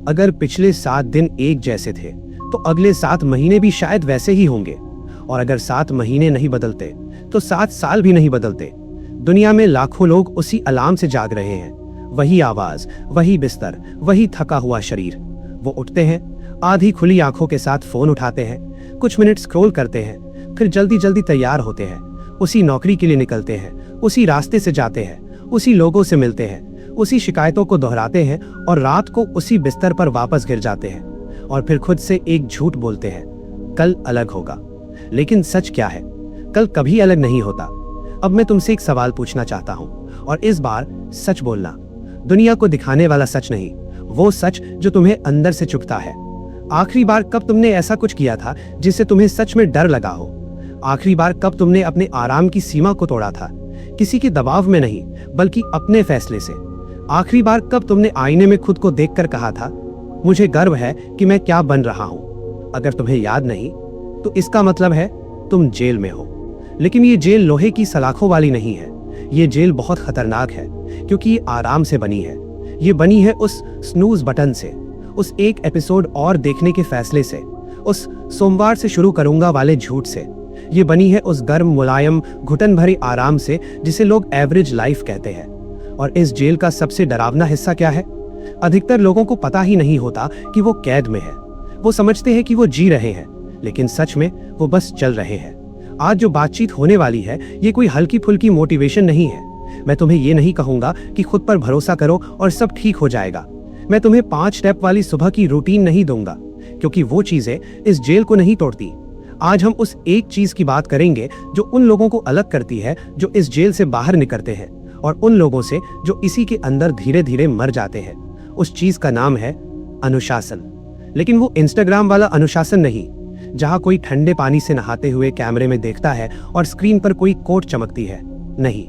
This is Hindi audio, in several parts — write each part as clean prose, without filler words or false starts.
अगर पिछले 7 दिन एक जैसे थे तो अगले 7 महीने भी शायद वैसे ही होंगे, और अगर 7 महीने नहीं बदलते तो 7 साल भी नहीं बदलते। दुनिया में लाखों लोग उसी अलार्म से जाग रहे हैं, वही आवाज, वही बिस्तर, वही थका हुआ शरीर। वो उठते हैं, आधी खुली आंखों के साथ फोन उठाते हैं, कुछ मिनट स्क्रॉल करते हैं, फिर जल्दी जल्दी तैयार होते हैं, उसी नौकरी के लिए निकलते हैं, उसी रास्ते से जाते हैं, उसी लोगों से मिलते हैं, उसी शिकायतों को दोहराते हैं और रात को उसी बिस्तर पर वापस गिर जाते हैं और फिर खुद से एक झूठ बोलते हैं, कल अलग होगा। लेकिन सच क्या है? कल कभी अलग नहीं होता। अब मैं तुमसे एक सवाल पूछना चाहता हूं, और इस बार सच बोलना। दुनिया को दिखाने वाला सच नहीं, वो सच जो तुम्हें अंदर से चुभता है। आखिरी बार कब तुमने ऐसा कुछ किया था जिससे तुम्हें सच में डर लगा हो? आखिरी बार कब तुमने अपने आराम की सीमा को तोड़ा था? किसी के दबाव में नहीं, बल्कि अपने फैसले से। आखिरी बार कब तुमने आईने में खुद को देखकर कहा था, मुझे गर्व है कि मैं क्या बन रहा हूं? अगर तुम्हें याद नहीं तो इसका मतलब है तुम जेल में हो। लेकिन ये जेल लोहे की सलाखों वाली नहीं है। ये जेल बहुत खतरनाक है, क्योंकि ये आराम से बनी है। ये बनी है उस स्नूज बटन से, उस एक एपिसोड और देखने के फैसले से, उस सोमवार से शुरू करूंगा वाले झूठ से। ये बनी है उस गर्म, मुलायम, घुटन भरे आराम से जिसे लोग एवरेज लाइफ कहते हैं। और इस जेल का सबसे डरावना हिस्सा क्या है? अधिकतर लोगों को पता ही नहीं होता कि वो कैद में है। वो समझते हैं कि वो जी रहे हैं, लेकिन सच में वो बस चल रहे हैं। आज जो बातचीत होने वाली है, ये कोई हल्की फुल्की मोटिवेशन नहीं है। मैं तुम्हें ये नहीं कहूंगा कि खुद पर भरोसा करो और सब ठीक हो जाएगा। मैं तुम्हें 5 स्टेप वाली सुबह की रूटीन नहीं दूंगा, क्योंकि वो चीजें इस जेल को नहीं तोड़ती। आज हम उस एक चीज की बात करेंगे जो उन लोगों को अलग करती है जो इस जेल से बाहर निकलते हैं, और उन लोगों से जो इसी के अंदर धीरे धीरे मर जाते हैं। उस चीज का नाम है अनुशासन। लेकिन वो इंस्टाग्राम वाला अनुशासन नहीं, जहां कोई ठंडे पानी से नहाते हुए कैमरे में देखता है और स्क्रीन पर कोई कोट चमकती है। नहीं,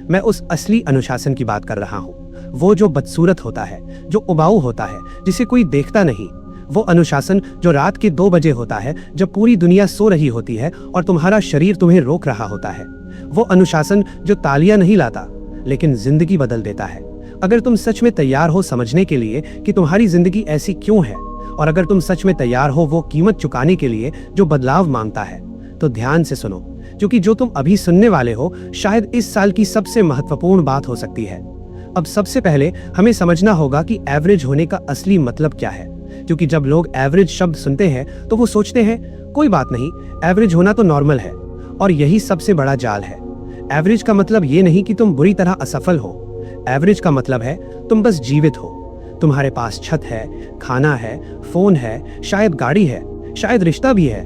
मैं उस असली अनुशासन की बात कर रहा हूं। वो जो बदसूरत होता है, जो उबाऊ होता है, जिसे कोई देखता नहीं। वो अनुशासन जो रात के 2 बजे होता है, जब पूरी दुनिया सो रही होती है और तुम्हारा शरीर तुम्हें रोक रहा होता है। वो अनुशासन जो तालियां नहीं लाता, लेकिन जिंदगी बदल देता है। अगर तुम सच में तैयार हो समझने के लिए कि तुम्हारी जिंदगी ऐसी क्यों है, और अगर तुम सच में तैयार हो वो कीमत चुकाने के लिए जो बदलाव मांगता है, तो ध्यान से सुनो, क्योंकि जो तुम अभी सुनने वाले हो शायद इस साल की सबसे महत्वपूर्ण बात हो सकती है। अब सबसे पहले हमें समझना होगा कि एवरेज होने का असली मतलब क्या है, क्योंकि जब लोग एवरेज शब्द सुनते हैं तो वो सोचते हैं कोई बात नहीं, एवरेज होना तो नॉर्मल है। और यही सबसे बड़ा जाल है। एवरेज का मतलब ये नहीं कि तुम बुरी तरह असफल हो। एवरेज का मतलब है तुम बस जीवित हो। तुम्हारे पास छत है, खाना है, फोन है, शायद गाड़ी है, शायद रिश्ता भी है।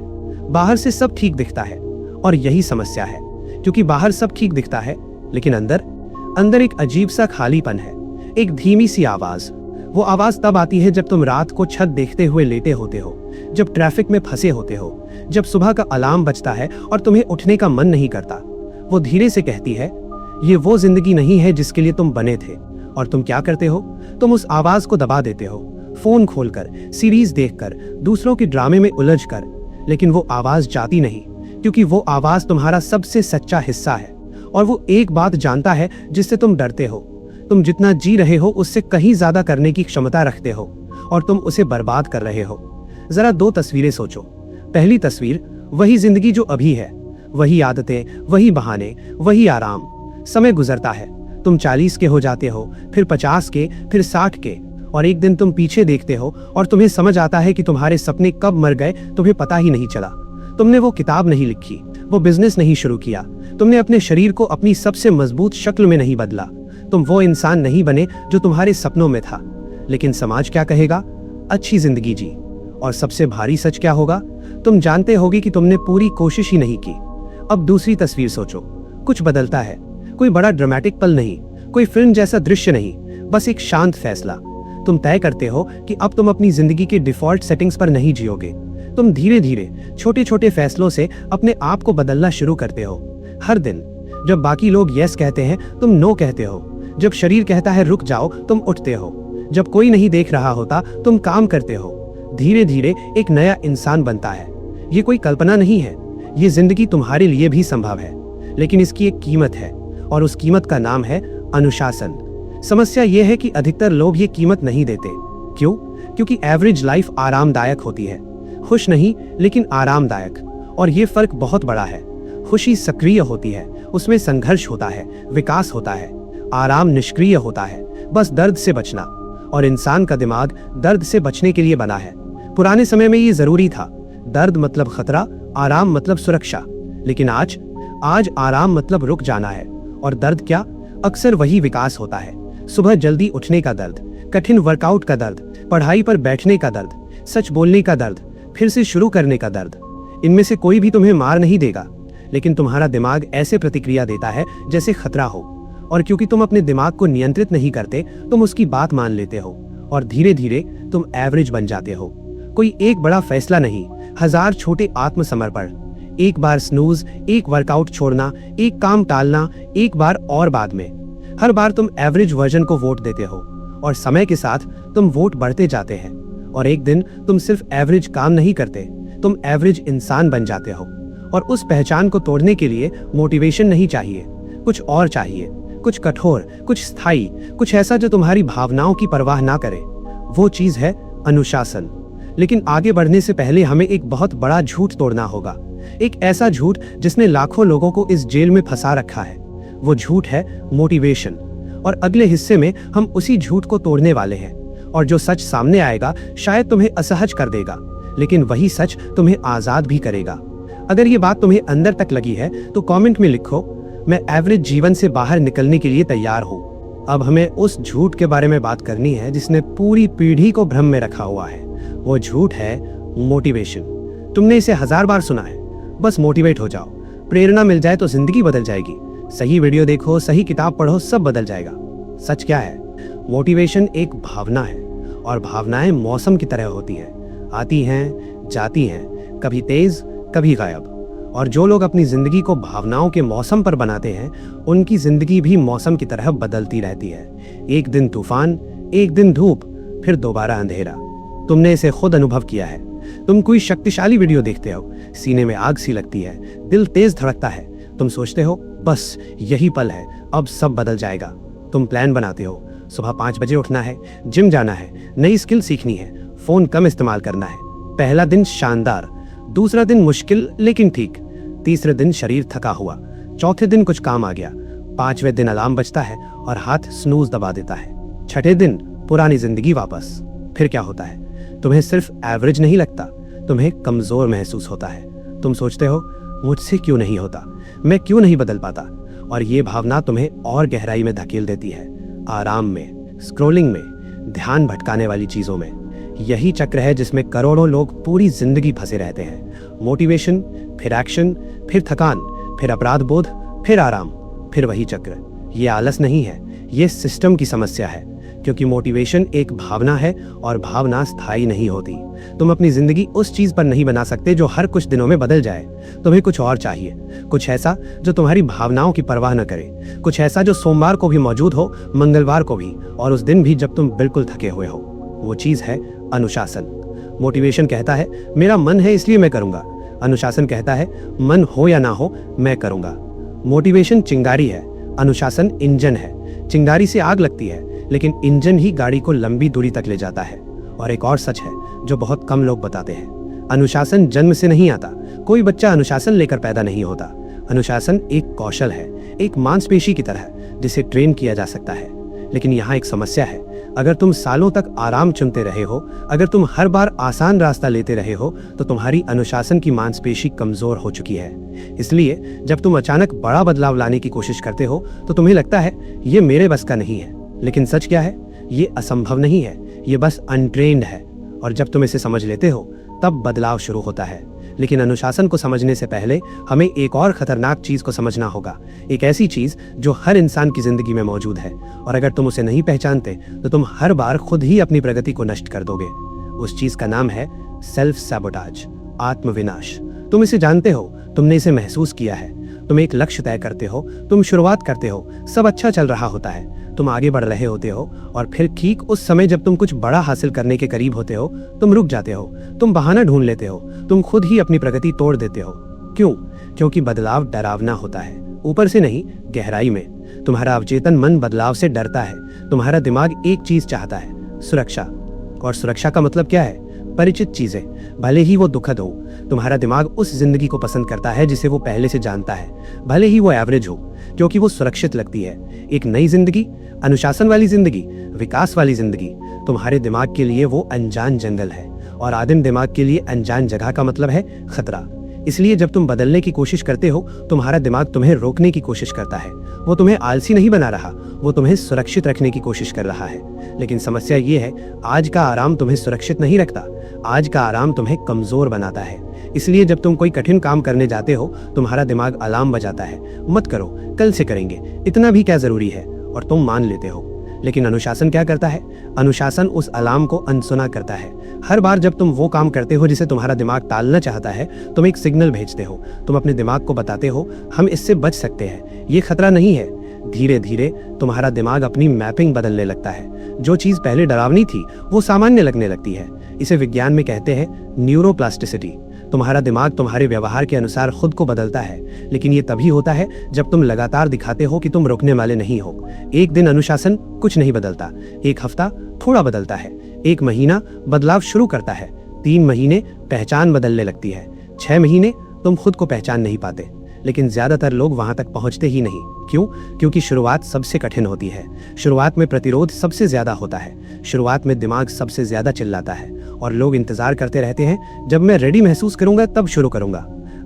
बाहर से सब ठीक दिखता है, और यही समस्या है, क्योंकि बाहर सब ठीक दिखता है, लेकिन अंदर एक अजीब सा खालीपन है, एक धीमी सी आवाज। वो आवाज तब आती है जब तुम रात को छत देखते हुए लेटे होते हो, जब ट्रैफिक में फंसे होते हो, जब सुबह का अलार्म बजता है और तुम्हें उठने का मन नहीं करता। वो धीरे से कहती है, ये वो जिंदगी नहीं है जिसके लिए तुम बने थे। और तुम क्या करते हो? तुम उस आवाज को दबा देते हो, फोन खोलकर, सीरीज देखकर, दूसरों के ड्रामे में उलझकर। लेकिन वो आवाज जाती नहीं, क्योंकि वो आवाज तुम्हारा सबसे सच्चा हिस्सा है। और वो एक बात जानता है जिससे तुम डरते हो। तुम जितना जी रहे हो उससे कहीं ज्यादा करने की क्षमता रखते हो, और तुम उसे बर्बाद कर रहे हो। जरा 2 तस्वीरें सोचो। पहली तस्वीर, वही जिंदगी जो अभी है, वही आदतें, वही बहाने, वही आराम। समय गुजरता है, तुम 40 के हो जाते हो, फिर 50 के, फिर 60 के, और एक दिन तुम पीछे देखते हो और तुम्हें समझ आता है कि तुम्हारे सपने कब मर गए तुम्हें पता ही नहीं चला। तुमने वो किताब नहीं लिखी, वो बिजनेस नहीं शुरू किया, तुमने अपने शरीर को अपनी सबसे मजबूत शक्ल में नहीं बदला, तुम वो इंसान नहीं बने जो तुम्हारे सपनों में था। लेकिन समाज क्या कहेगा? अच्छी जिंदगी जी। और सबसे भारी सच क्या होगा? तुम जानते होगे कि तुमने पूरी कोशिश ही नहीं की। अब दूसरी तस्वीर सोचो। कुछ बदलता है, कोई बड़ा ड्रामेटिक पल नहीं, कोई फिल्म जैसा दृश्य नहीं, बस एक शांत फैसला। तुम तय करते हो कि अब तुम अपनी जिंदगी के डिफॉल्ट सेटिंग्स पर नहीं जियोगे। तुम धीरे धीरे छोटे छोटे फैसलों से अपने आप को बदलना शुरू करते हो। हर दिन जब बाकी लोग यस कहते हैं तुम नो कहते हो, जब शरीर कहता है रुक जाओ तुम उठते हो, जब कोई नहीं देख रहा होता तुम काम करते हो। धीरे धीरे एक नया इंसान बनता है। ये कोई कल्पना नहीं है, ये जिंदगी तुम्हारे लिए भी संभव है, लेकिन इसकी एक कीमत है, और उस कीमत का नाम है अनुशासन। समस्या यह है कि अधिकतर लोग ये कीमत नहीं देते। क्यों? क्योंकि एवरेज लाइफ आरामदायक होती है, खुश नहीं लेकिन आरामदायक। और ये फर्क बहुत बड़ा है। खुशी सक्रिय होती है, उसमें संघर्ष होता है, विकास होता है। आराम निष्क्रिय होता है, बस दर्द से बचना। और इंसान का दिमाग दर्द से बचने के लिए बना है। पुराने समय में ये जरूरी था, दर्द मतलब खतरा, आराम मतलब सुरक्षा। लेकिन आज आराम मतलब रुक जाना है। और दर्द क्या? अक्सर वही विकास होता है। सुबह जल्दी उठने का दर्द, कठिन वर्कआउट का दर्द, पढ़ाई पर बैठने का दर्द, सच बोलने का दर्द, फिर से शुरू करने का दर्द। इनमें से कोई भी तुम्हें मार नहीं देगा, लेकिन तुम्हारा दिमाग ऐसे प्रतिक्रिया देता है जैसे खतरा हो। और क्योंकि तुम अपने दिमाग को नियंत्रित नहीं करते, तुम उसकी बात मान लेते हो और धीरे धीरे तुम एवरेज बन जाते हो। कोई एक बड़ा फैसला नहीं, 1000 छोटे आत्मसमर्पण। एक बार स्नूज, एक वर्कआउट छोड़ना, एक काम टालना, एक बार और बाद में। हर बार तुम एवरेज वर्जन को वोट देते हो और समय के साथ तुम वोट बढ़ते जाते हैं। और एक दिन तुम सिर्फ एवरेज काम नहीं करते, तुम एवरेज इंसान बन जाते हो। और उस पहचान को तोड़ने के लिए मोटिवेशन नहीं चाहिए, कुछ और चाहिए, कुछ कठोर, कुछ स्थायी, कुछ ऐसा जो तुम्हारी भावनाओं की परवाह ना करे। वो चीज है अनुशासन। लेकिन आगे बढ़ने से पहले हमें एक बहुत बड़ा झूठ तोड़ना होगा, एक ऐसा झूठ जिसने लाखों लोगों को इस जेल में फंसा रखा है। वो झूठ है मोटिवेशन। और अगले हिस्से में हम उसी झूठ को तोड़ने वाले हैं। और जो सच सामने आएगा शायद तुम्हें असहज कर देगा, लेकिन वही सच तुम्हें आजाद भी करेगा। अगर ये बात तुम्हें अंदर तक लगी है तो कमेंट में लिखो, मैं एवरेज जीवन से बाहर निकलने के लिए तैयार हूँ। अब हमें उस झूठ के बारे में बात करनी है जिसने पूरी पीढ़ी को भ्रम में रखा हुआ है। वो झूठ है मोटिवेशन। तुमने इसे 1000 बार सुना है, बस मोटिवेट हो जाओ, प्रेरणा मिल जाए तो जिंदगी बदल जाएगी। सही वीडियो देखो, सही किताब पढ़ो, सब बदल जाएगा। सच क्या है? मोटिवेशन एक भावना है और भावनाएं मौसम की तरह होती हैं, आती हैं, जाती हैं, कभी तेज, कभी गायब। और जो लोग अपनी जिंदगी को भावनाओं के मौसम पर बनाते हैं, उनकी जिंदगी भी मौसम की तरह बदलती रहती है। एक दिन तूफान, एक दिन धूप, फिर दोबारा अंधेरा। तुमने इसे खुद अनुभव किया है। तुम कोई शक्तिशाली वीडियो देखते हो, सीने में आग सी लगती है, दिल तेज धड़कता है। तुम सोचते हो बस यही पल है, अब सब बदल जाएगा। तुम प्लान बनाते हो, सुबह 5 बजे उठना है, जिम जाना है, नई स्किल सीखनी है, फोन कम इस्तेमाल करना है। पहला दिन शानदार, दूसरा दिन मुश्किल लेकिन ठीक, तीसरे दिन शरीर थका हुआ, चौथे दिन कुछ काम आ गया, 5वें दिन अलार्म बजता है और हाथ स्नूज दबा देता है, छठे दिन पुरानी जिंदगी वापस। फिर क्या होता है? तुम्हें सिर्फ एवरेज नहीं लगता, तुम्हें कमजोर महसूस होता है। तुम सोचते हो मुझसे क्यों नहीं होता, मैं क्यों नहीं बदल पाता। और ये भावना तुम्हें और गहराई में धकेल देती है, आराम में, स्क्रोलिंग में, ध्यान भटकाने वाली चीजों में। यही चक्र है जिसमें करोड़ों लोग पूरी जिंदगी फंसे रहते हैं। मोटिवेशन, फिर एक्शन, फिर थकान, फिर अपराध बोध, फिर आराम, फिर वही चक्र। ये आलस नहीं है, ये सिस्टम की समस्या है। क्योंकि मोटिवेशन एक भावना है और भावना स्थायी नहीं होती। तुम अपनी जिंदगी उस चीज पर नहीं बना सकते जो हर कुछ दिनों में बदल जाए। तुम्हें कुछ और चाहिए, कुछ ऐसा जो तुम्हारी भावनाओं की परवाह न करे, कुछ ऐसा जो सोमवार को भी मौजूद हो, मंगलवार को भी, और उस दिन भी जब तुम बिल्कुल थके हुए हो। वो चीज है अनुशासन। मोटिवेशन कहता है मेरा मन है इसलिए मैं करूंगा, अनुशासन कहता है मन हो या ना हो मैं करूंगा। मोटिवेशन चिंगारी है, अनुशासन इंजन है। चिंगारी से आग लगती है, लेकिन इंजन ही गाड़ी को लंबी दूरी तक ले जाता है। और एक और सच है जो बहुत कम लोग बताते हैं, अनुशासन जन्म से नहीं आता। कोई बच्चा अनुशासन लेकर पैदा नहीं होता। अनुशासन एक कौशल है, एक मांसपेशी की तरह जिसे ट्रेन किया जा सकता है। लेकिन यहाँ एक समस्या है, अगर तुम सालों तक आराम चुनते रहे हो, अगर तुम हर बार आसान रास्ता लेते रहे हो, तो तुम्हारी अनुशासन की मांसपेशी कमजोर हो चुकी है। इसलिए जब तुम अचानक बड़ा बदलाव लाने की कोशिश करते हो तो तुम्हें लगता है ये मेरे बस का नहीं है। लेकिन सच क्या है? ये असंभव नहीं है, ये बस अनट्रेन्ड है। और जब तुम इसे समझ लेते हो तब बदलाव शुरू होता है। लेकिन अनुशासन को समझने से पहले हमें एक और खतरनाक चीज को समझना होगा, एक ऐसी चीज जो हर इंसान की जिंदगी में मौजूद है, और अगर तुम उसे नहीं पहचानते तो तुम हर बार खुद ही अपनी प्रगति को नष्ट कर दोगे। उस चीज का नाम है सेल्फ सैबोटाज, आत्मविनाश। तुम इसे जानते हो, तुमने इसे महसूस किया है। तुम एक लक्ष्य तय करते हो, तुम शुरुआत करते हो, सब अच्छा चल रहा होता है, तुम आगे बढ़ रहे होते हो, और फिर ठीक उस समय जब तुम कुछ बड़ा हासिल करने के करीब होते हो, तुम रुक जाते हो, तुम बहाना ढूंढ लेते हो, तुम खुद ही अपनी प्रगति तोड़ देते हो। क्यों? क्योंकि बदलाव डरावना होता है, ऊपर से नहीं, गहराई में। तुम्हारा अवचेतन मन बदलाव से डरता है। तुम्हारा दिमाग एक चीज चाहता है, सुरक्षा। और सुरक्षा का मतलब क्या है? परिचित चीजें, भले ही वो दुखद हो। तुम्हारा दिमाग उस जिंदगी को पसंद करता है जिसे वो पहले से जानता है, भले ही वो एवरेज हो, क्योंकि वो सुरक्षित लगती है। एक नई जिंदगी, अनुशासन वाली जिंदगी, विकास वाली जिंदगी, तुम्हारे दिमाग के लिए वो अनजान जंगल है, और आदिम दिमाग के लिए अनजान जगह का मतलब है खतरा। इसलिए जब तुम बदलने की कोशिश करते हो, तुम्हारा दिमाग तुम्हें रोकने की कोशिश करता है। वो तुम्हें आलसी नहीं बना रहा, वो तुम्हें सुरक्षित रखने की कोशिश कर रहा है। लेकिन समस्या ये है, आज का आराम तुम्हें सुरक्षित नहीं रखता, आज का आराम तुम्हें कमजोर बनाता है। इसलिए जब तुम कोई कठिन काम करने जाते हो, तुम्हारा दिमाग अलार्म बजाता है, मत करो, कल से करेंगे, इतना भी क्या जरूरी है, और तुम मान लेते हो। लेकिन अनुशासन क्या करता है? अनुशासन उस अलार्म को अनसुना करता है। हर बार जब तुम वो काम करते हो जिसे तुम्हारा दिमाग टालना चाहता है, तुम एक सिग्नल भेजते हो। तुम अपने दिमाग को बताते हो, हम इससे बच सकते हैं, ये खतरा नहीं है। धीरे धीरे तुम्हारा दिमाग अपनी मैपिंग बदलने लगता है। जो चीज पहले डरावनी थी, वो सामान्य लगने लगती है। इसे विज्ञान में कहते हैं न्यूरोप्लास्टिसिटी। तुम्हारा दिमाग तुम्हारे व्यवहार के अनुसार खुद को बदलता है, लेकिन ये तभी होता है जब तुम लगातार दिखाते हो कि तुम रुकने वाले नहीं हो। एक दिन अनुशासन कुछ नहीं बदलता, एक हफ्ता थोड़ा बदलता है, एक महीना बदलाव शुरू करता है, 3 महीने पहचान बदलने लगती है, 6 महीने तुम खुद को पहचान नहीं पाते। लेकिन ज्यादातर लोग वहां तक पहुंचते ही नहीं। क्यों? क्योंकि शुरुआत सबसे कठिन होती है। शुरुआत में प्रतिरोध सबसे ज्यादा होता है। शुरुआत में दिमाग सबसे ज्यादा चिल्लाता है, और लोग इंतजार करते रहते हैं, जब मैं रेडी महसूस करूंगा तब शुरू करूंगा।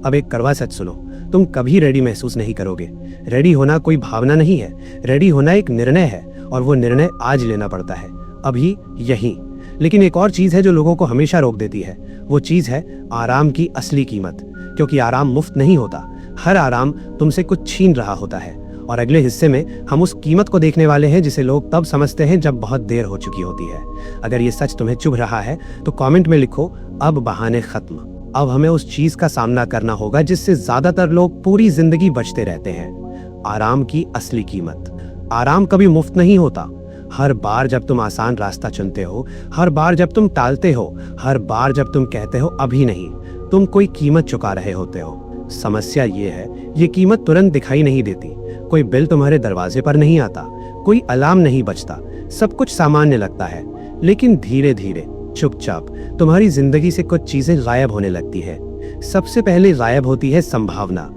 अब एक कड़वा सच सुनो, तुम कभी रेडी महसूस नहीं करोगे। रेडी होना कोई भावना नहीं है, रेडी होना एक निर्णय है, और वो निर्णय आज लेना पड़ता है, अभी, यहीं। लेकिन एक और चीज है जो लोगों को हमेशा रोक देती है, वो चीज है आराम की असली कीमत। क्योंकि आराम मुफ्त नहीं होता, हर आराम तुमसे कुछ छीन रहा होता है। और अगले हिस्से में हम उस कीमत को देखने वाले हैं जिसे लोग तब समझते हैं जब बहुत देर हो चुकी होती है। अगर ये सच तुम्हें चुभ रहा है तो कमेंट में लिखो, अब बहाने खत्म। अब हमें उस चीज का सामना करना होगा जिससे ज्यादातर लोग पूरी जिंदगी बचते रहते हैं, आराम की असली कीमत। आराम कभी मुफ्त नहीं होता। हर बार जब तुम आसान रास्ता चुनते हो, हर बार जब तुम टालते हो, हर बार जब तुम कहते हो अभी नहीं, तुम कोई कीमत चुका रहे होते हो। समस्या ये है, ये कीमत तुरंत दिखाई नहीं देती। कोई बिल तुम्हारे दरवाजे पर नहीं आता, कोई अलार्म नहीं बजता, सब कुछ सामान्य लगता है। लेकिन धीरे धीरे चुपचाप तुम्हारी जिंदगी से कुछ चीजें गायब होने लगती है। सबसे पहले गायब होती है संभावना।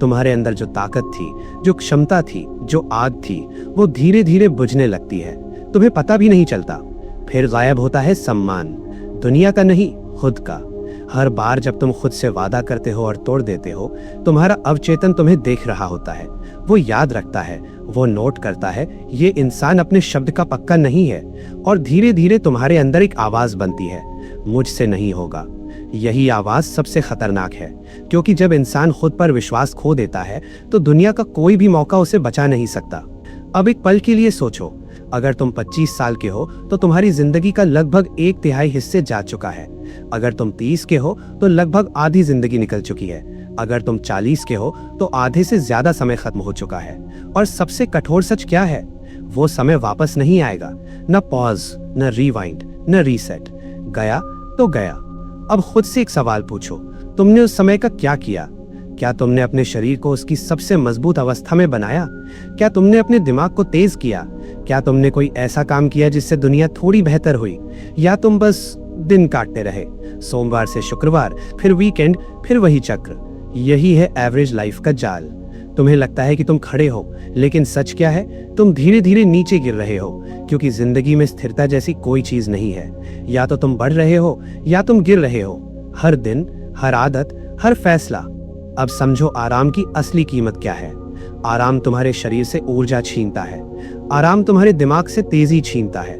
तुम्हारे अंदर जो ताकत थी, जो क्षमता थी, जो आग थी, वो धीरे धीरे बुझने लगती है, तुम्हें पता भी नहीं चलता। फिर गायब होता है सम्मान, दुनिया का नहीं, खुद का। हर बार जब तुम खुद से वादा करते हो और तोड़ देते हो, तुम्हारा अवचेतन तुम्हें देख रहा होता है, वो याद रखता है, वो नोट करता है, ये इंसान अपने शब्द का पक्का नहीं है। और धीरे धीरे तुम्हारे अंदर एक आवाज बनती है, मुझसे नहीं होगा। यही आवाज सबसे खतरनाक है, क्योंकि जब इंसान खुद पर विश्वास खो देता है तो दुनिया का कोई भी मौका उसे बचा नहीं सकता। अब एक पल के लिए सोचो, अगर तुम 25 साल के हो तो तुम्हारी जिंदगी का लगभग 1/3 हिस्से जा चुका है। अगर तुम 30 के हो तो लगभग आधी जिंदगी निकल चुकी है। अगर तुम 40 के हो तो आधे से ज्यादा समय खत्म हो चुका है। और सबसे कठोर सच क्या है? वो समय वापस नहीं आएगा। न पॉज, न रिवाइंड, न रीसेट। गया तो गया। अब खुद से एक सवाल पूछो, तुमने उस समय का क्या किया? क्या तुमने अपने शरीर को उसकी सबसे मजबूत अवस्था में बनाया? क्या तुमने अपने दिमाग को तेज किया? क्या तुमने कोई ऐसा काम किया जिससे दुनिया थोड़ी बेहतर हुई? या तुम बस दिन काटते रहे, सोमवार से शुक्रवार, फिर वीकेंड, फिर वही चक्र? यही है एवरेज लाइफ का जाल। तुम्हें लगता है कि तुम खड़े हो, लेकिन सच क्या है? तुम धीरे धीरे नीचे गिर रहे हो, क्योंकि जिंदगी में स्थिरता जैसी कोई चीज नहीं है। या तो तुम बढ़ रहे हो या तुम गिर रहे हो, हर दिन, हर आदत, हर फैसला। अब समझो आराम की असली कीमत क्या है। आराम तुम्हारे शरीर से ऊर्जा छीनता है, आराम तुम्हारे दिमाग से तेजी छीनता है,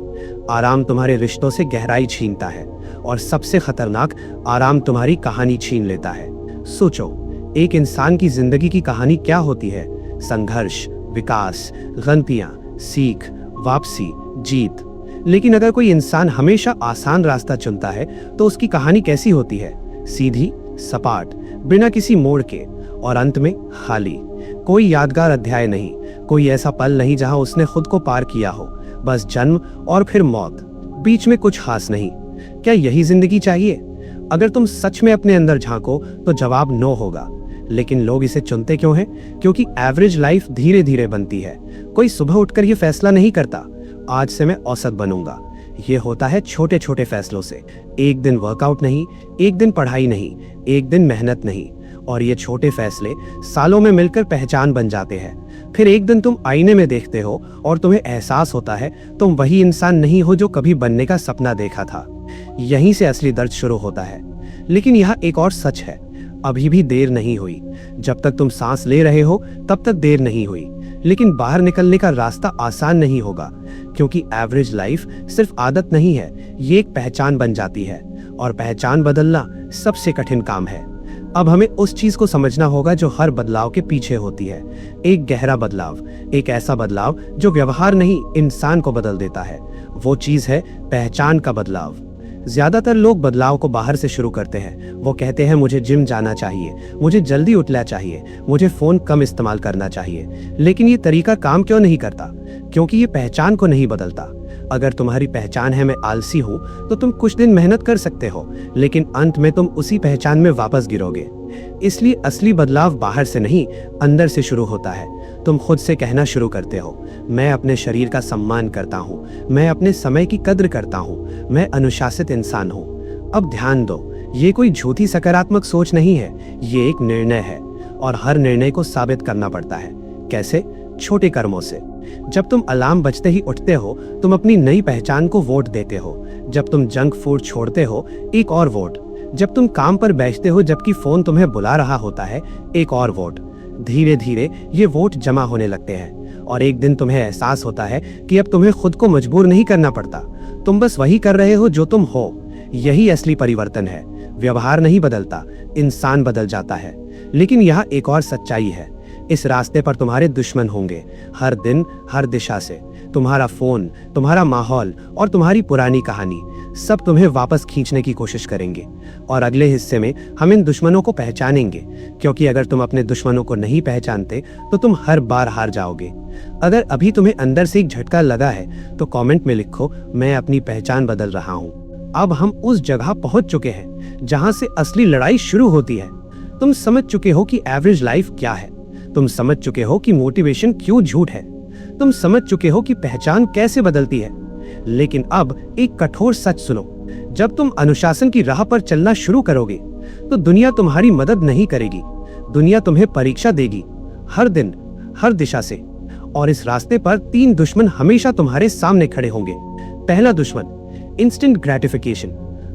आराम तुम्हारे रिश्तों से गहराई छीनता है, और सबसे खतरनाक, आराम तुम्हारी कहानी छीन लेता है। सोचो, एक इंसान की जिंदगी की कहानी क्या होती है? संघर्ष, विकास, गलतियां, सीख, वापसी, जीत। लेकिन अगर कोई इंसान हमेशा आसान रास्ता चुनता है तो उसकी कहानी कैसी होती है? सीधी, सपाट, बिना किसी मोड़ के, और अंत में खाली। कोई यादगार अध्याय नहीं, कोई ऐसा पल नहीं जहां उसने खुद को पार किया हो। बस जन्म और फिर मौत, बीच में कुछ खास नहीं। क्या यही जिंदगी चाहिए? अगर तुम सच में अपने अंदर झांको तो जवाब नो होगा। लेकिन लोग इसे चुनते क्यों हैं? क्योंकि एवरेज लाइफ धीरे धीरे बनती है। कोई सुबह उठकर यह फैसला नहीं करता, आज से मैं औसत बनूंगा। ये होता है छोटे छोटे फैसलों से। एक दिन वर्कआउट नहीं, एक दिन पढ़ाई नहीं, एक दिन मेहनत नहीं, और ये छोटे फैसले सालों में मिलकर पहचान बन जाते हैं। फिर एक दिन तुम आईने में देखते हो और तुम्हें एहसास होता है तुम वही इंसान नहीं हो जो कभी बनने का सपना देखा था। यहीं से असली दर्द शुरू होता है। लेकिन यह एक और सच है, अभी भी देर नहीं हुई। जब तक तुम सांस ले रहे हो तब तक देर नहीं हुई। लेकिन बाहर निकलने का रास्ता आसान नहीं होगा, क्योंकि एवरेज लाइफ सिर्फ आदत नहीं है, ये एक पहचान बन जाती है, और पहचान बदलना सबसे कठिन काम है। अब हमें उस चीज को समझना होगा जो हर बदलाव के पीछे होती है। एक गहरा बदलाव, एक ऐसा बदलाव जो व्यवहार नहीं इंसान को बदल देता है। वो चीज है पहचान का बदलाव। ज्यादातर लोग बदलाव को बाहर से शुरू करते हैं। वो कहते हैं मुझे जिम जाना चाहिए, मुझे जल्दी उठना चाहिए, मुझे फोन कम इस्तेमाल करना चाहिए। लेकिन ये तरीका काम क्यों नहीं करता? क्योंकि ये पहचान को नहीं बदलता। अगर तुम्हारी पहचान है मैं आलसी हूँ, तो तुम कुछ दिन मेहनत कर सकते हो, लेकिन अंत में तुम उसी पहचान में वापस गिरोगे। इसलिए असली बदलाव बाहर से नहीं, अंदर से शुरू होता है। तुम खुद से कहना शुरू करते हो, मैं अपने शरीर का सम्मान करता हूँ, मैं अपने समय की कद्र करता हूँ, मैं अनुशासित इंसान हूँ। अब ध्यान दो, ये कोई झूठी सकारात्मक सोच नहीं है, ये एक निर्णय है, और हर निर्णय को साबित करना पड़ता है। कैसे? छोटे कर्मों से। जब तुम अलार्म बजते ही उठते हो, तुम अपनी नई पहचान को वोट देते हो। जब तुम जंक फूड छोड़ते हो, एक और वोट। जब तुम काम पर बैठते हो जबकि फोन तुम्हें बुला रहा होता है, एक और वोट। धीरे धीरे ये वोट जमा होने लगते हैं, और एक दिन तुम्हें एहसास होता है कि अब तुम्हें खुद को मजबूर नहीं करना पड़ता, तुम बस वही कर रहे हो जो तुम हो। यही असली परिवर्तन है। व्यवहार नहीं बदलता, इंसान बदल जाता है। लेकिन यहाँ एक और सच्चाई है, इस रास्ते पर तुम्हारे दुश्मन होंगे, हर दिन, हर दिशा से। तुम्हारा फोन, तुम्हारा माहौल और तुम्हारी पुरानी कहानी सब तुम्हें वापस खींचने की कोशिश करेंगे। और अगले हिस्से में हम इन दुश्मनों को पहचानेंगे, क्योंकि अगर तुम अपने दुश्मनों को नहीं पहचानते तो तुम हर बार हार जाओगे। अगर अभी तुम्हें अंदर से एक झटका लगा है तो कमेंट में लिखो, मैं अपनी पहचान बदल रहा हूँ। अब हम उस जगह पहुंच चुके हैं जहां से असली लड़ाई शुरू होती है। तुम समझ चुके हो कि एवरेज लाइफ क्या है, तुम समझ चुके हो कि मोटिवेशन क्यों झूठ है, तुम समझ चुके हो कि पहचान कैसे बदलती है। लेकिन अब एक कठोर सच सुनो, जब तुम अनुशासन की राह पर चलना शुरू करोगे तो दुनिया तुम्हारी मदद नहीं करेगी, दुनिया तुम्हें परीक्षा देगी, हर दिन, हर दिशा से। और इस रास्ते पर 3 दुश्मन हमेशा तुम्हारे सामने खड़े होंगे। पहला दुश्मन, इंस्टेंट ग्रेटिफिकेशन,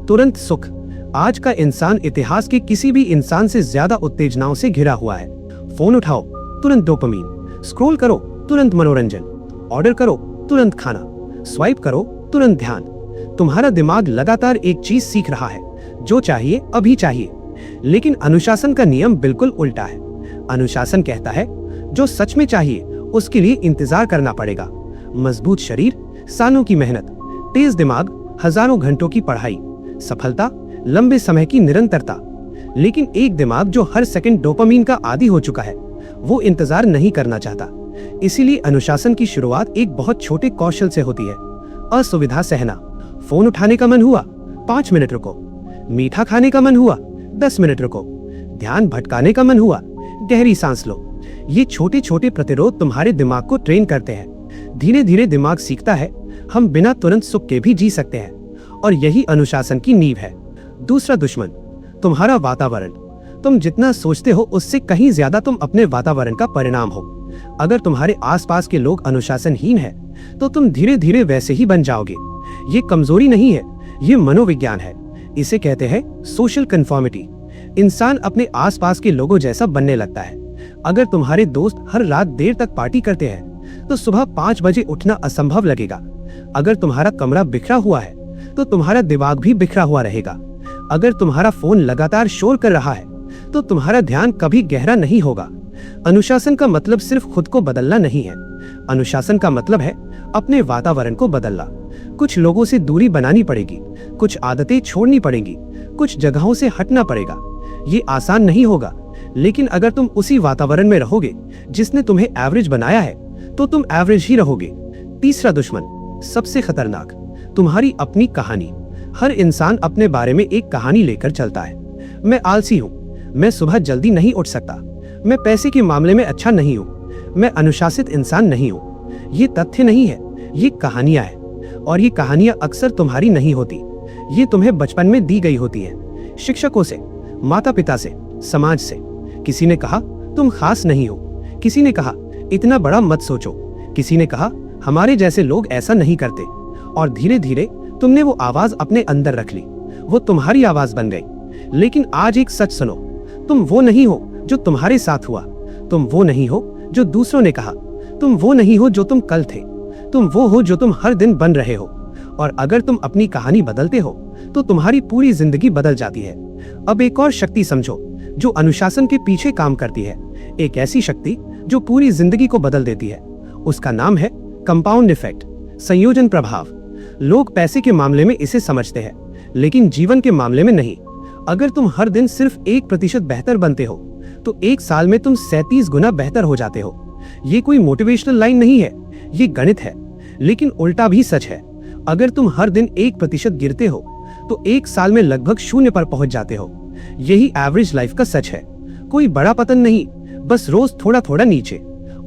तुरंत सुख। आज का इंसान इतिहास के किसी भी इंसान से ज्यादा उत्तेजनाओं से घिरा हुआ है। फोन उठाओ, तुरंत डोपामीन, स्क्रॉल करो, तुरंत मनोरंजन, ऑर्डर करो, तुरंत खाना, स्वाइप करो, तुरंत ध्यान। तुम्हारा दिमाग लगातार एक चीज सीख रहा है, जो चाहिए अभी चाहिए। लेकिन अनुशासन का नियम बिल्कुल उल्टा है। अनुशासन कहता है जो सच में चाहिए उसके लिए इंतजार करना पड़ेगा। मजबूत शरीर, सालों की मेहनत, तेज दिमाग, हजारों घंटों की पढ़ाई, सफलता, लंबे समय की निरंतरता। लेकिन एक दिमाग जो हर सेकंड डोपामीन का आदी हो चुका है, वो इंतजार नहीं करना चाहता। इसीलिए अनुशासन की शुरुआत एक बहुत छोटे कौशल से होती है। असुविधा सहना। फोन उठाने का मन हुआ, 5 मिनट रुको। मीठा खाने का मन हुआ, 10 मिनट रुको। ध्यान भटकाने का मन हुआ, गहरी सांस लो। ये छोटे छोटे प्रतिरोध तुम्हारे दिमाग को ट्रेन करते हैं। धीरे धीरे दिमाग सीखता है हम बिना तुरंत सुख के भी जी सकते हैं, और यही अनुशासन की नींव है। दूसरा दुश्मन, तुम्हारा वातावरण। तुम जितना सोचते हो उससे कहीं ज्यादा तुम अपने वातावरण का परिणाम हो। अगर तुम्हारे आसपास के लोग अनुशासनहीन हैं, तो तुम धीरे धीरे वैसे ही बन जाओगे। ये कमजोरी नहीं है, ये मनोविज्ञान है। इसे कहते हैं सोशल कन्फॉर्मिटी। इंसान अपने आसपास के लोगों जैसा बनने लगता है। अगर तुम्हारे दोस्त हर रात देर तक पार्टी करते हैं, तो सुबह 5 बजे उठना असंभव लगेगा। अगर तुम्हारा कमरा बिखरा हुआ है, तो तुम्हारा दिमाग भी बिखरा हुआ रहेगा। अगर तुम्हारा फोन लगातार शोर कर रहा है, तो तुम्हारा ध्यान कभी गहरा नहीं होगा। अनुशासन का मतलब सिर्फ खुद को बदलना नहीं है, अनुशासन का मतलब है अपने वातावरण को बदलना। कुछ लोगों से दूरी बनानी पड़ेगी, कुछ आदतें छोड़नी पड़ेंगी, कुछ जगहों से हटना पड़ेगा। ये आसान नहीं होगा, लेकिन अगर तुम उसी वातावरण में रहोगे जिसने तुम्हें एवरेज बनाया है, तो तुम एवरेज ही रहोगे। तीसरा दुश्मन, सबसे खतरनाक, तुम्हारी अपनी कहानी। हर इंसान अपने बारे में एक कहानी लेकर चलता है। मैं आलसी हूँ, मैं सुबह जल्दी नहीं उठ सकता, मैं पैसे के मामले में अच्छा नहीं हूँ, मैं अनुशासित इंसान नहीं हूँ। ये तथ्य नहीं है, ये कहानियां हैं। और ये कहानियां अक्सर तुम्हारी नहीं होती, ये तुम्हें बचपन में दी गई होती है, शिक्षकों से, माता पिता से, समाज से। किसी ने कहा तुम खास नहीं हो, किसी ने कहा इतना बड़ा मत सोचो, किसी ने कहा हमारे जैसे लोग ऐसा नहीं करते। और धीरे धीरे तुमने वो आवाज अपने अंदर रख ली, वो तुम्हारी आवाज बन गई। लेकिन आज एक सच सुनो, तुम वो नहीं हो जो तुम्हारे साथ हुआ, तुम वो नहीं हो जो दूसरों ने कहा, तुम वो नहीं हो जो तुम कल थे, तुम वो हो जो तुम हर दिन बन रहे हो। और अगर तुम अपनी कहानी बदलते हो तो तुम्हारी पूरी जिंदगी बदल जाती है। अब एक और शक्ति समझो जो अनुशासन के पीछे काम करती है, एक ऐसी शक्ति जो पूरी जिंदगी को बदल देती है। उसका नाम है कंपाउंड इफेक्ट, संयोजन प्रभाव। लोग पैसे के मामले में इसे समझते हैं, लेकिन जीवन के मामले में नहीं। अगर तुम हर दिन सिर्फ 1% बेहतर बनते हो तो एक साल में तुम 37 गुना बेहतर हो जाते हो। ये कोई मोटिवेशनल लाइन नहीं है, ये गणित है। लेकिन उल्टा भी सच है, अगर तुम हर दिन 1% गिरते हो तो एक साल में लगभग 0 पर पहुंच जाते हो। यही एवरेज लाइफ का सच है, कोई बड़ा पतन नहीं, बस रोज थोड़ा थोड़ा नीचे।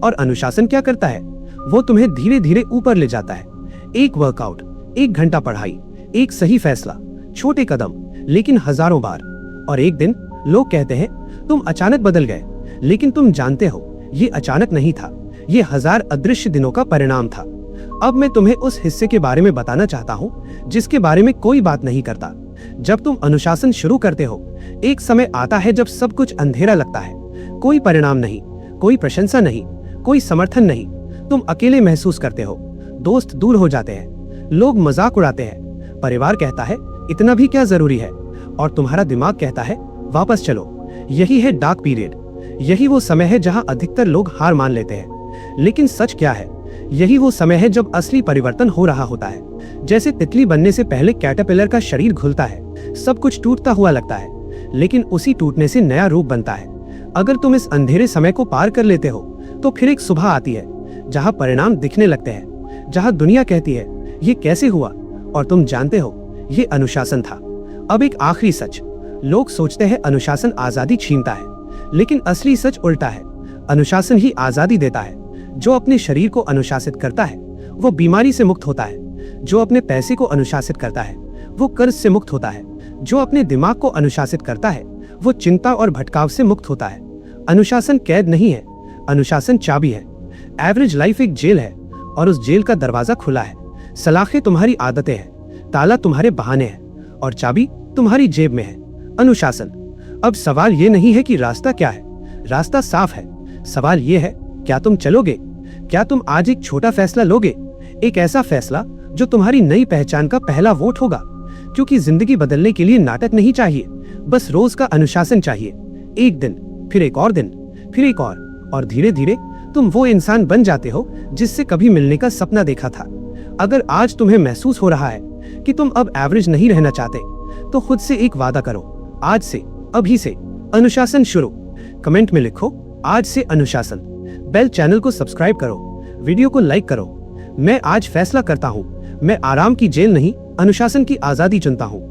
और अनुशासन क्या करता है, वो तुम्हें धीरे धीरे ऊपर ले जाता है। एक वर्कआउट, 1 घंटा पढ़ाई, एक सही फैसला, छोटे कदम लेकिन हजारों बार। और एक दिन लोग कहते हैं तुम अचानक बदल गए, लेकिन तुम जानते हो ये अचानक नहीं था, ये 1000 अदृश्य दिनों का परिणाम था। अब मैं तुम्हें उस हिस्से के बारे में बताना चाहता हूँ जिसके बारे में कोई बात नहीं करता। जब तुम अनुशासन शुरू करते हो, एक समय आता है जब सब कुछ अंधेरा लगता है, कोई परिणाम नहीं, कोई प्रशंसा नहीं, कोई समर्थन नहीं, तुम अकेले महसूस करते हो। दोस्त दूर हो जाते हैं, लोग मजाक उड़ाते हैं, परिवार कहता है इतना भी क्या जरूरी है, और तुम्हारा दिमाग कहता है वापस चलो। यही है डार्क पीरियड, यही वो समय है जहां अधिकतर लोग हार मान लेते हैं। लेकिन सच क्या है, यही वो समय है जब असली परिवर्तन हो रहा होता है। जैसे तितली बनने से पहले कैटरपिलर का शरीर घुलता है, सब कुछ टूटता हुआ लगता है, लेकिन उसी टूटने से नया रूप बनता है। अगर तुम इस अंधेरे समय को पार कर लेते हो तो फिर एक सुबह आती है जहां परिणाम दिखने लगते हैं, जहां दुनिया कहती है ये कैसे हुआ, और तुम जानते हो ये अनुशासन था। अब एक आखिरी सच, लोग सोचते हैं अनुशासन आजादी छीनता है, लेकिन असली सच उल्टा है। अनुशासन ही आजादी देता है। जो अपने शरीर को अनुशासित करता है वो बीमारी से मुक्त होता है, जो अपने पैसे को अनुशासित करता है वो कर्ज से मुक्त होता है, जो अपने दिमाग को अनुशासित करता है वो चिंता और भटकाव से मुक्त होता है। अनुशासन कैद नहीं है, अनुशासन चाबी है। एवरेज लाइफ एक जेल है और उस जेल का दरवाजा खुला है। सलाखें तुम्हारी आदतें हैं, ताला तुम्हारे बहाने हैं, और चाबी तुम्हारी जेब में है, अनुशासन। अब सवाल ये नहीं है कि रास्ता क्या है, रास्ता साफ है। सवाल ये है क्या तुम चलोगे, क्या तुम आज एक छोटा फैसला लोगे, एक ऐसा फैसला जो तुम्हारी नई पहचान का पहला वोट होगा। क्योंकि जिंदगी बदलने के लिए नाटक नहीं चाहिए, बस रोज का अनुशासन चाहिए। एक दिन, फिर एक और दिन, फिर एक और धीरे धीरे तुम वो इंसान बन जाते हो जिससे कभी मिलने का सपना देखा था। अगर आज तुम्हें महसूस हो रहा है कि तुम अब एवरेज नहीं रहना चाहते, तो खुद से एक वादा करो, आज से, अभी से अनुशासन शुरू। कमेंट में लिखो आज से अनुशासन। बेल चैनल को सब्सक्राइब करो, वीडियो को लाइक करो। मैं आज फैसला करता हूँ, मैं आराम की जेल नहीं, अनुशासन की आजादी चुनता हूँ।